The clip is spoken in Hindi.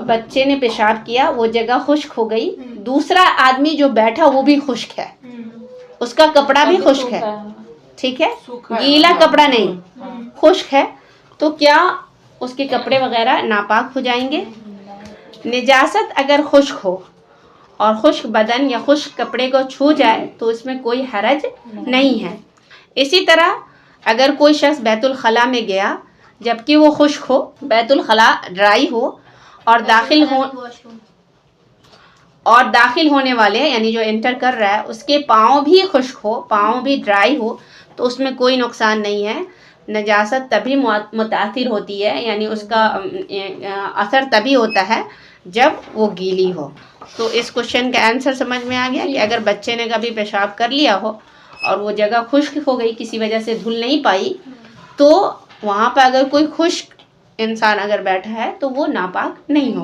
बच्चे ने पेशाब किया, वो जगह खुश्क हो गई, दूसरा आदमी जो बैठा वो भी खुश्क है, उसका कपड़ा भी खुश्क है, ठीक है, गीला कपड़ा नहीं, खुश्क है, तो क्या उसके कपड़े वगैरह नापाक हो जाएंगे? निजासत अगर खुश्क हो और खुश्क बदन या खुश्क कपड़े को छू जाए तो इसमें कोई हरज नहीं है। इसी तरह अगर कोई शख्स बैतुल खला में गया जबकि वो खुश्क हो, बैतुल खला ड्राई हो और दाखिल होने वाले यानी जो एंटर कर रहा है उसके पाँव भी खुश्क हो, पाँव भी ड्राई हो, तो उसमें कोई नुकसान नहीं है। नजासत तभी मुतासिर होती है, यानी उसका असर तभी होता है जब वो गीली हो। तो इस क्वेश्चन का आंसर समझ में आ गया कि अगर बच्चे ने कभी पेशाब कर लिया हो और वो जगह खुश्क हो गई, किसी वजह से धुल नहीं पाई, तो वहाँ पर अगर कोई खुश्क इंसान अगर बैठा है तो वो नापाक नहीं हो।